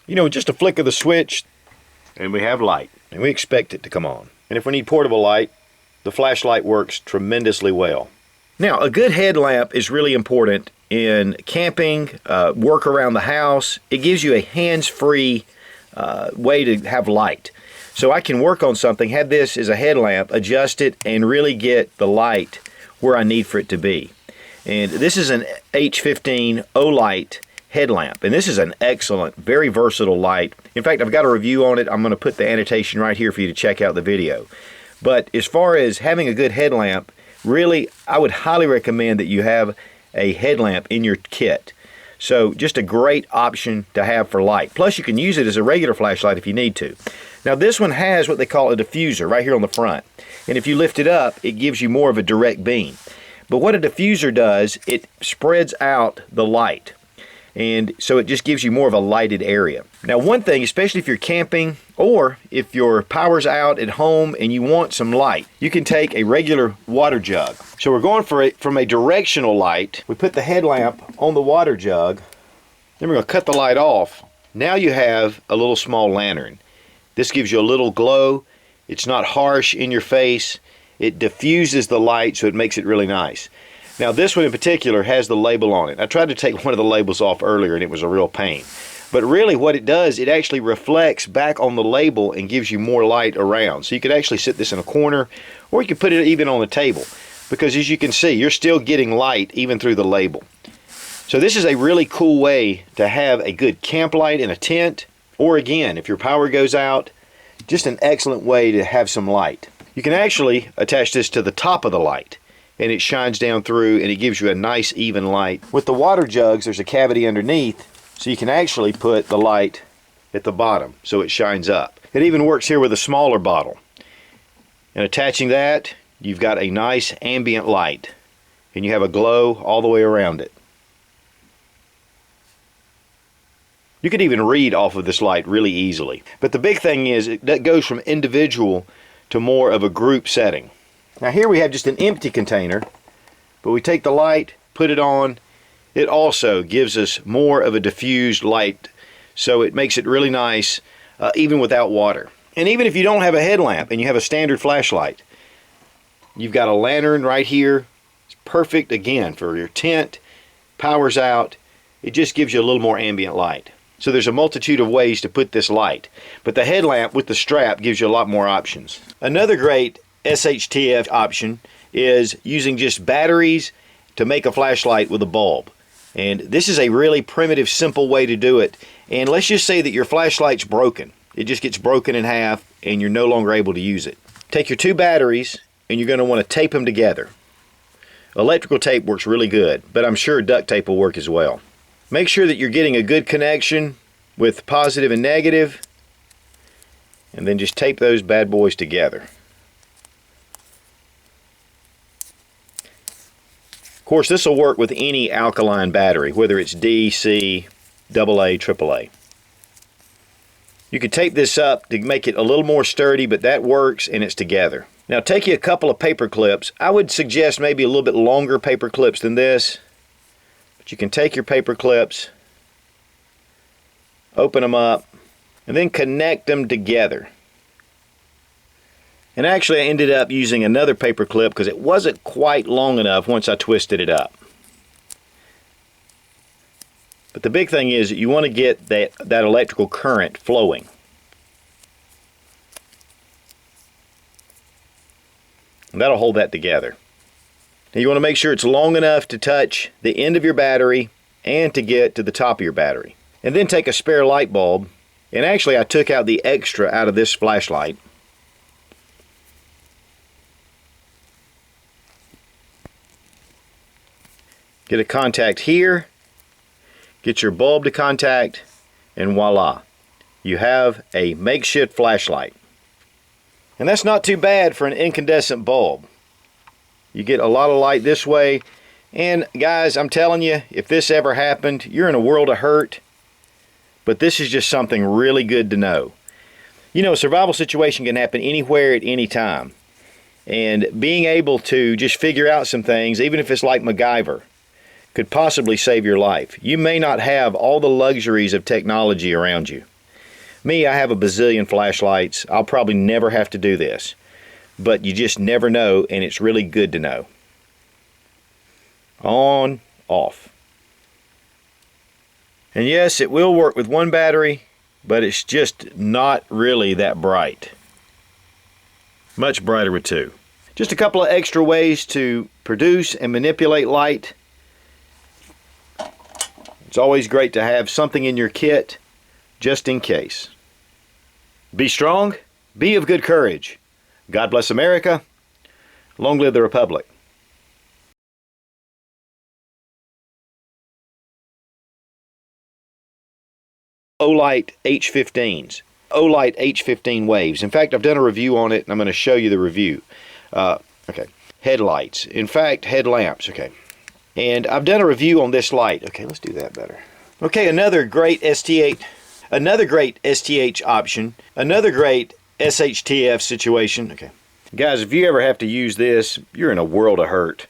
You know, just a flick of the switch, and we have light, and we expect it to come on. And if we need portable light, the flashlight works tremendously well. Now, a good headlamp is really important in camping, work around the house. It gives you a hands-free way to have light. So I can work on something, have this as a headlamp, adjust it, and really get the light where I need for it to be. And this is an H15 Olight headlamp, and this is an excellent, very versatile light. In fact, I've got a review on it. I'm going to put the annotation right here for you to check out the video. But as far as having a good headlamp, really, I would highly recommend that you have a headlamp in your kit. So just a great option to have for light. Plus, you can use it as a regular flashlight if you need to. Now, this one has what they call a diffuser right here on the front. And if you lift it up, it gives you more of a direct beam. But what a diffuser does, it spreads out the light. And so it just gives you more of a lighted area. Now, one thing, especially if you're camping or if your power's out at home and you want some light, you can take a regular water jug. So we're going for it from a directional light. We put the headlamp on the water jug. Then we're going to cut the light off. Now you have a little small lantern. This gives you a little glow. It's not harsh in your face. It diffuses the light, so it makes it really nice. Now, this one in particular has the label on it. I tried to take one of the labels off earlier, and it was a real pain. But really what it does, it actually reflects back on the label and gives you more light around. So you could actually sit this in a corner, or you could put it even on the table. Because as you can see, you're still getting light even through the label. So this is a really cool way to have a good camp light in a tent, or again, if your power goes out, just an excellent way to have some light. You can actually attach this to the top of the light, and it shines down through and it gives you a nice even light. With the water jugs, there's a cavity underneath, so you can actually put the light at the bottom so it shines up. It even works here with a smaller bottle. And attaching that, you've got a nice ambient light, and you have a glow all the way around it. You could even read off of this light really easily. But the big thing is that goes from individual to more of a group setting. Now here we have just an empty container, but we take the light, put it on. It also gives us more of a diffused light, so it makes it really nice even without water. And even if you don't have a headlamp and you have a standard flashlight, you've got a lantern right here. It's perfect again for your tent. Power's out. It just gives you a little more ambient light. So there's a multitude of ways to put this light, but the headlamp with the strap gives you a lot more options. Another great SHTF option is using just batteries to make a flashlight with a bulb. And this is a really primitive, simple way to do it. And let's just say that your flashlight's broken. It just gets broken in half and you're no longer able to use it. Take your two batteries and you're going to want to tape them together. Electrical tape works really good, but I'm sure duct tape will work as well. Make sure that you're getting a good connection with positive and negative, and then just tape those bad boys together. Of course, this will work with any alkaline battery, whether it's D, C, AA, AAA. You could tape this up to make it a little more sturdy, but that works and it's together. Now take you a couple of paper clips. I would suggest maybe a little bit longer paper clips than this. But you can take your paper clips, open them up, and then connect them together. And actually I ended up using another paper clip because it wasn't quite long enough once I twisted it up. But the big thing is that you want to get that electrical current flowing. And that'll hold that together. Now you want to make sure it's long enough to touch the end of your battery and to get to the top of your battery. And then take a spare light bulb, and actually I took out the extra out of this flashlight. Get a contact here, get your bulb to contact, and voila, you have a makeshift flashlight. And that's not too bad for an incandescent bulb. You get a lot of light this way, and guys, I'm telling you, if this ever happened, you're in a world of hurt, but this is just something really good to know. You know, a survival situation can happen anywhere at any time, and being able to just figure out some things, even if it's like MacGyver, could possibly save your life. You may not have all the luxuries of technology around you, Me, I have a bazillion flashlights. I'll probably never have to do this, but you just never know, and it's really good to know. On, off. And yes, it will work with one battery, but it's just not really that bright. Much brighter with two. Just a couple of extra ways to produce and manipulate light. It's always great to have something in your kit just in case. Be strong, be of good courage. God bless America. Long live the Republic. Olight H15s. Olight H15 waves. In fact, I've done a review on it, and I'm going to show you the review. Okay. Headlights. In fact, headlamps. Okay. And I've done a review on this light. Okay, let's do that better. Okay, another great ST8. Another great STH option. Another great SHTF situation. Okay. Guys, if you ever have to use this, you're in a world of hurt.